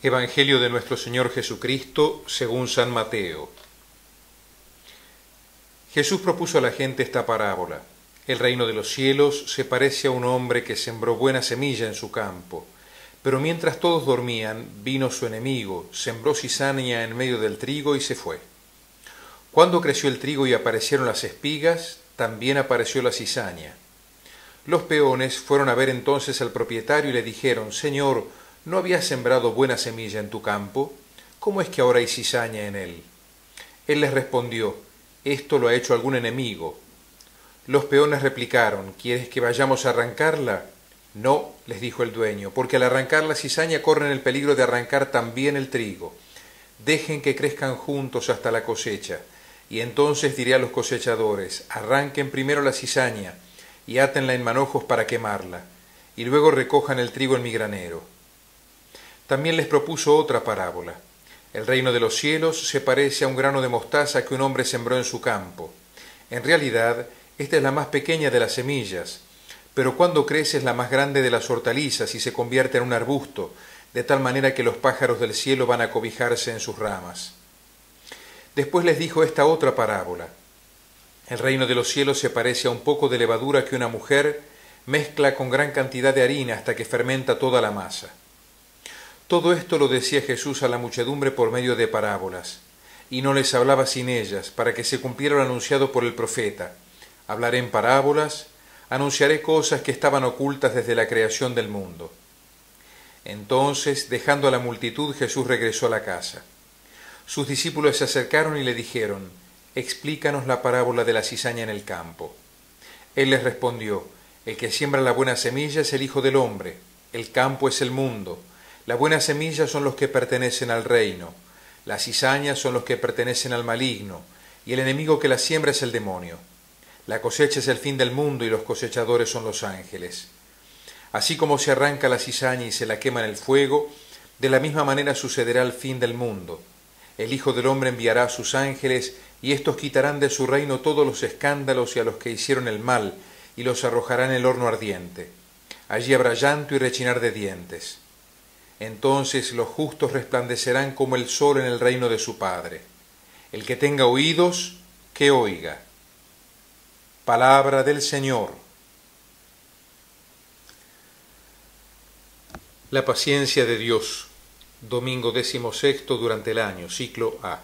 Evangelio de nuestro Señor Jesucristo según San Mateo. Jesús propuso a la gente esta parábola. El reino de los cielos se parece a un hombre que sembró buena semilla en su campo. Pero mientras todos dormían, vino su enemigo, sembró cizaña en medio del trigo y se fue. Cuando creció el trigo y aparecieron las espigas, también apareció la cizaña. Los peones fueron a ver entonces al propietario y le dijeron: Señor, ¿no habías sembrado buena semilla en tu campo? ¿Cómo es que ahora hay cizaña en él? Él les respondió: Esto lo ha hecho algún enemigo. Los peones replicaron: ¿Quieres que vayamos a arrancarla? No, les dijo el dueño, porque al arrancar la cizaña corren el peligro de arrancar también el trigo. Dejen que crezcan juntos hasta la cosecha. Y entonces diré a los cosechadores: arranquen primero la cizaña y átenla en manojos para quemarla, y luego recojan el trigo en mi granero. También les propuso otra parábola. El reino de los cielos se parece a un grano de mostaza que un hombre sembró en su campo. En realidad, esta es la más pequeña de las semillas, pero cuando crece es la más grande de las hortalizas y se convierte en un arbusto, de tal manera que los pájaros del cielo van a cobijarse en sus ramas. Después les dijo esta otra parábola. El reino de los cielos se parece a un poco de levadura que una mujer mezcla con gran cantidad de harina hasta que fermenta toda la masa. Todo esto lo decía Jesús a la muchedumbre por medio de parábolas, y no les hablaba sin ellas, para que se cumpliera lo anunciado por el profeta: hablaré en parábolas, anunciaré cosas que estaban ocultas desde la creación del mundo. Entonces, dejando a la multitud, Jesús regresó a la casa. Sus discípulos se acercaron y le dijeron: Explícanos la parábola de la cizaña en el campo. Él les respondió: El que siembra la buena semilla es el Hijo del Hombre, el campo es el mundo, la buena semilla son los que pertenecen al reino, las cizañas son los que pertenecen al maligno, y el enemigo que la siembra es el demonio. La cosecha es el fin del mundo y los cosechadores son los ángeles. Así como se arranca la cizaña y se la quema en el fuego, de la misma manera sucederá el fin del mundo. El Hijo del Hombre enviará a sus ángeles, y éstos quitarán de su reino todos los escándalos y a los que hicieron el mal, y los arrojarán en el horno ardiente. Allí habrá llanto y rechinar de dientes. Entonces los justos resplandecerán como el sol en el reino de su Padre. El que tenga oídos, que oiga. Palabra del Señor. La paciencia de Dios. Domingo 16 durante el año, ciclo A.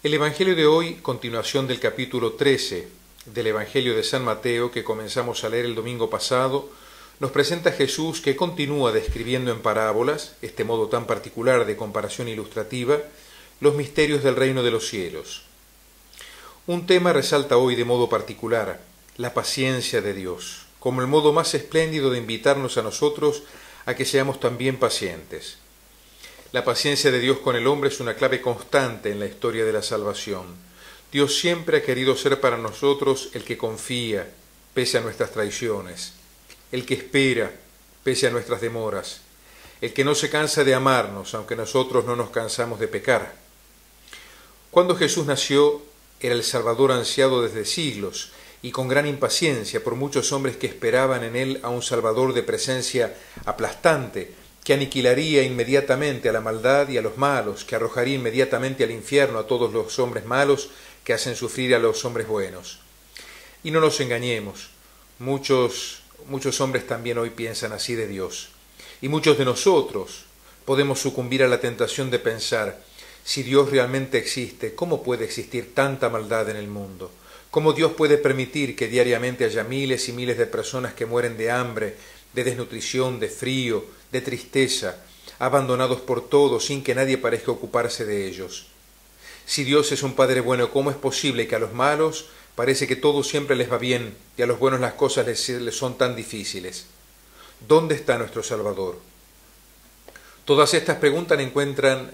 El Evangelio de hoy, continuación del capítulo 13 del Evangelio de San Mateo que comenzamos a leer el domingo pasado, nos presenta a Jesús que continúa describiendo en parábolas, este modo tan particular de comparación ilustrativa, los misterios del reino de los cielos. Un tema resalta hoy de modo particular: la paciencia de Dios, como el modo más espléndido de invitarnos a nosotros a que seamos también pacientes. La paciencia de Dios con el hombre es una clave constante en la historia de la salvación. Dios siempre ha querido ser para nosotros el que confía, pese a nuestras traiciones, el que espera, pese a nuestras demoras, el que no se cansa de amarnos, aunque nosotros no nos cansamos de pecar. Cuando Jesús nació, era el Salvador ansiado desde siglos, y con gran impaciencia por muchos hombres que esperaban en él a un Salvador de presencia aplastante, que aniquilaría inmediatamente a la maldad y a los malos, que arrojaría inmediatamente al infierno a todos los hombres malos que hacen sufrir a los hombres buenos. Y no nos engañemos, muchos hombres también hoy piensan así de Dios, y muchos de nosotros podemos sucumbir a la tentación de pensar: si Dios realmente existe, ¿cómo puede existir tanta maldad en el mundo? ¿Cómo Dios puede permitir que diariamente haya miles y miles de personas que mueren de hambre, de desnutrición, de frío, de tristeza, abandonados por todos sin que nadie parezca ocuparse de ellos? Si Dios es un Padre bueno, ¿cómo es posible que a los malos parece que todo siempre les va bien y a los buenos las cosas les son tan difíciles? ¿Dónde está nuestro Salvador? Todas estas preguntas encuentran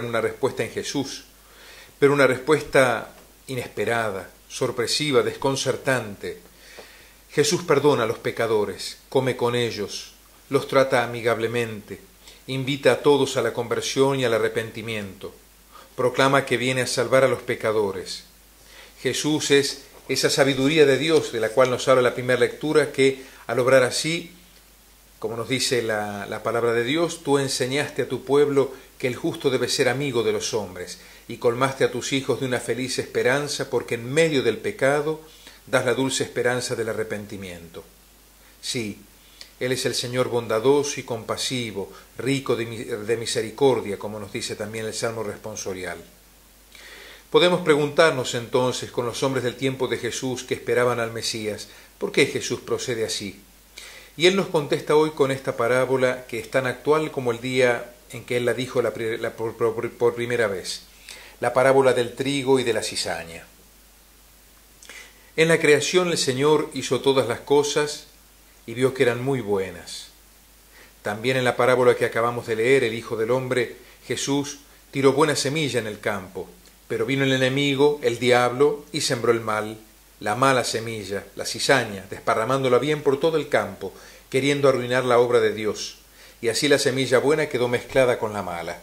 una respuesta en Jesús, pero una respuesta inesperada, sorpresiva, desconcertante. Jesús perdona a los pecadores, come con ellos, los trata amigablemente, invita a todos a la conversión y al arrepentimiento, proclama que viene a salvar a los pecadores. Jesús es esa sabiduría de Dios de la cual nos habla la primera lectura, que al obrar así Como nos dice la palabra de Dios, tú enseñaste a tu pueblo que el justo debe ser amigo de los hombres, y colmaste a tus hijos de una feliz esperanza, porque en medio del pecado das la dulce esperanza del arrepentimiento. Sí, Él es el Señor bondadoso y compasivo, rico de misericordia, como nos dice también el Salmo responsorial. Podemos preguntarnos entonces, con los hombres del tiempo de Jesús que esperaban al Mesías, ¿por qué Jesús procede así? Y Él nos contesta hoy con esta parábola que es tan actual como el día en que Él la dijo por primera vez, la parábola del trigo y de la cizaña. En la creación el Señor hizo todas las cosas y vio que eran muy buenas. También en la parábola que acabamos de leer, el Hijo del Hombre, Jesús tiró buena semilla en el campo, pero vino el enemigo, el diablo, y sembró el mal, la mala semilla, la cizaña, desparramándola bien por todo el campo, queriendo arruinar la obra de Dios, y así la semilla buena quedó mezclada con la mala.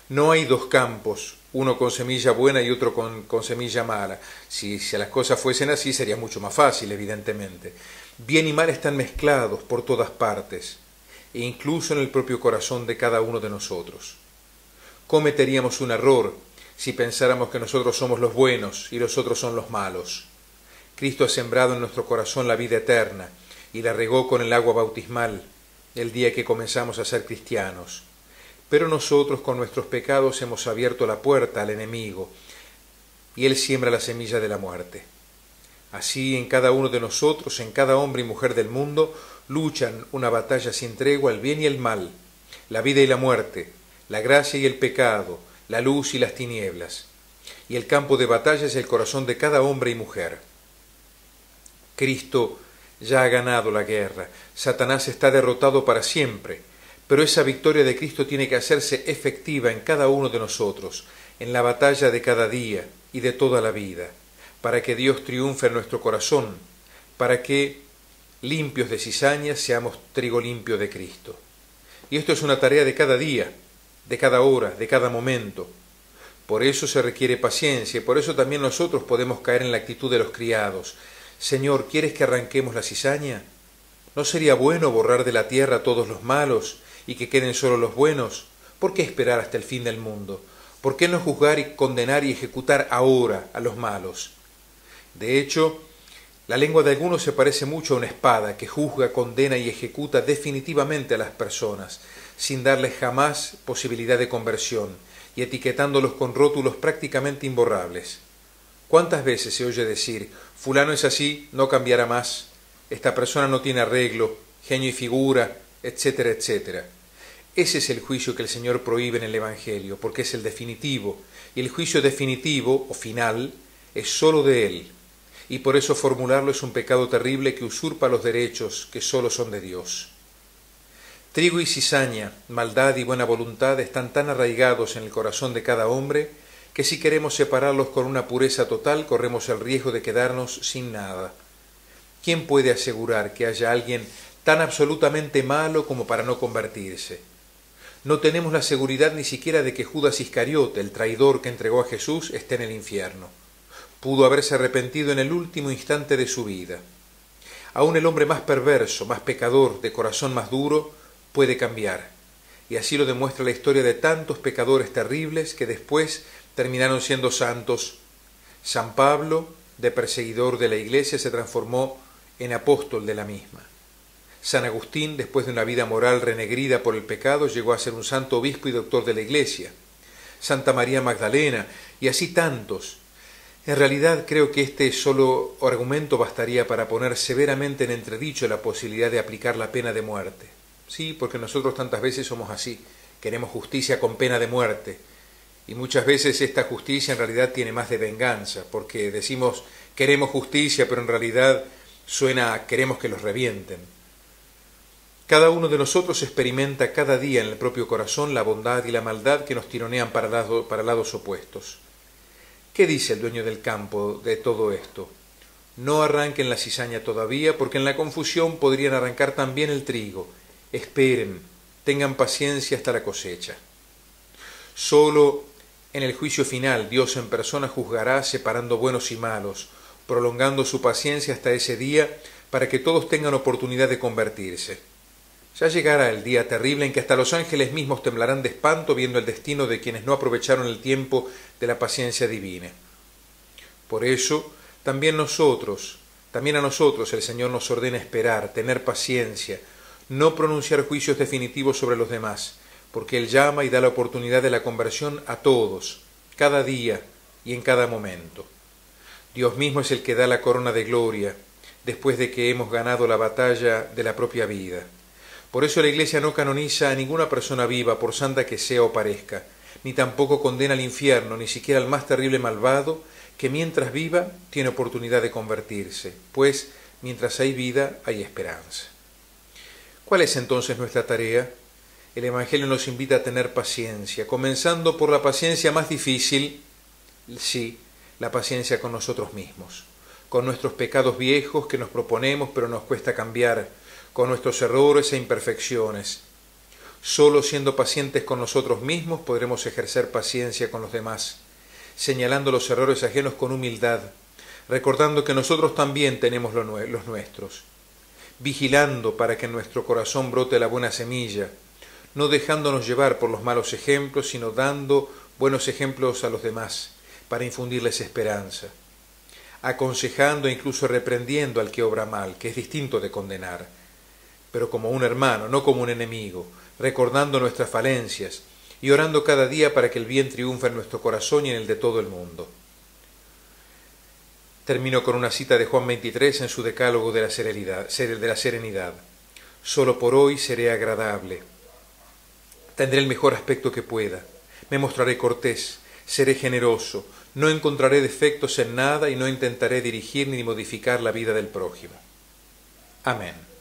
No hay dos campos, uno con semilla buena y otro con semilla mala. Si las cosas fuesen así sería mucho más fácil, evidentemente. Bien y mal están mezclados por todas partes, e incluso en el propio corazón de cada uno de nosotros. Cometeríamos un error si pensáramos que nosotros somos los buenos y los otros son los malos. Cristo ha sembrado en nuestro corazón la vida eterna y la regó con el agua bautismal el día que comenzamos a ser cristianos. Pero nosotros con nuestros pecados hemos abierto la puerta al enemigo y él siembra la semilla de la muerte. Así en cada uno de nosotros, en cada hombre y mujer del mundo, luchan una batalla sin tregua el bien y el mal, la vida y la muerte, la gracia y el pecado, la luz y las tinieblas. Y el campo de batalla es el corazón de cada hombre y mujer. Cristo ya ha ganado la guerra, Satanás está derrotado para siempre, pero esa victoria de Cristo tiene que hacerse efectiva en cada uno de nosotros, en la batalla de cada día y de toda la vida, para que Dios triunfe en nuestro corazón, para que, limpios de cizañas, seamos trigo limpio de Cristo. Y esto es una tarea de cada día, de cada hora, de cada momento. Por eso se requiere paciencia y por eso también nosotros podemos caer en la actitud de los criados. Señor, ¿quieres que arranquemos la cizaña? ¿No sería bueno borrar de la tierra a todos los malos y que queden solo los buenos? ¿Por qué esperar hasta el fin del mundo? ¿Por qué no juzgar y condenar y ejecutar ahora a los malos? De hecho, la lengua de algunos se parece mucho a una espada que juzga, condena y ejecuta definitivamente a las personas, sin darles jamás posibilidad de conversión y etiquetándolos con rótulos prácticamente imborrables. ¿Cuántas veces se oye decir, fulano es así, no cambiará más, esta persona no tiene arreglo, genio y figura, etcétera, etcétera? Ese es el juicio que el Señor prohíbe en el Evangelio, porque es el definitivo, y el juicio definitivo o final es sólo de Él, y por eso formularlo es un pecado terrible que usurpa los derechos que sólo son de Dios. Trigo y cizaña, maldad y buena voluntad están tan arraigados en el corazón de cada hombre que si queremos separarlos con una pureza total corremos el riesgo de quedarnos sin nada. ¿Quién puede asegurar que haya alguien tan absolutamente malo como para no convertirse? No tenemos la seguridad ni siquiera de que Judas Iscariote, el traidor que entregó a Jesús, esté en el infierno. Pudo haberse arrepentido en el último instante de su vida. Aún el hombre más perverso, más pecador, de corazón más duro, puede cambiar. Y así lo demuestra la historia de tantos pecadores terribles que después terminaron siendo santos. San Pablo, de perseguidor de la Iglesia, se transformó en apóstol de la misma. San Agustín, después de una vida moral renegrida por el pecado, llegó a ser un santo obispo y doctor de la Iglesia. Santa María Magdalena, y así tantos. En realidad creo que este solo argumento bastaría para poner severamente en entredicho la posibilidad de aplicar la pena de muerte. Sí, porque nosotros tantas veces somos así, queremos justicia con pena de muerte, y muchas veces esta justicia en realidad tiene más de venganza, porque decimos queremos justicia, pero en realidad suena a queremos que los revienten. Cada uno de nosotros experimenta cada día en el propio corazón la bondad y la maldad que nos tironean para lados opuestos. ¿Qué dice el dueño del campo de todo esto? No arranquen la cizaña todavía, porque en la confusión podrían arrancar también el trigo. Esperen, tengan paciencia hasta la cosecha. Solo en el juicio final Dios en persona juzgará separando buenos y malos, prolongando su paciencia hasta ese día para que todos tengan oportunidad de convertirse. Ya llegará el día terrible en que hasta los ángeles mismos temblarán de espanto viendo el destino de quienes no aprovecharon el tiempo de la paciencia divina. Por eso, también a nosotros el Señor nos ordena esperar, tener paciencia, no pronunciar juicios definitivos sobre los demás, porque Él llama y da la oportunidad de la conversión a todos, cada día y en cada momento. Dios mismo es el que da la corona de gloria, después de que hemos ganado la batalla de la propia vida. Por eso la Iglesia no canoniza a ninguna persona viva, por santa que sea o parezca, ni tampoco condena al infierno, ni siquiera al más terrible malvado, que mientras viva tiene oportunidad de convertirse, pues mientras hay vida hay esperanza. ¿Cuál es entonces nuestra tarea? El Evangelio nos invita a tener paciencia, comenzando por la paciencia más difícil, sí, la paciencia con nosotros mismos, con nuestros pecados viejos que nos proponemos pero nos cuesta cambiar, con nuestros errores e imperfecciones. Solo siendo pacientes con nosotros mismos podremos ejercer paciencia con los demás, señalando los errores ajenos con humildad, recordando que nosotros también tenemos los nuestros, vigilando para que en nuestro corazón brote la buena semilla, no dejándonos llevar por los malos ejemplos, sino dando buenos ejemplos a los demás, para infundirles esperanza, aconsejando e incluso reprendiendo al que obra mal, que es distinto de condenar, pero como un hermano, no como un enemigo, recordando nuestras falencias y orando cada día para que el bien triunfe en nuestro corazón y en el de todo el mundo. Termino con una cita de Juan 23 en su decálogo de la serenidad. Solo por hoy seré agradable. Tendré el mejor aspecto que pueda. Me mostraré cortés, seré generoso, no encontraré defectos en nada y no intentaré dirigir ni modificar la vida del prójimo. Amén.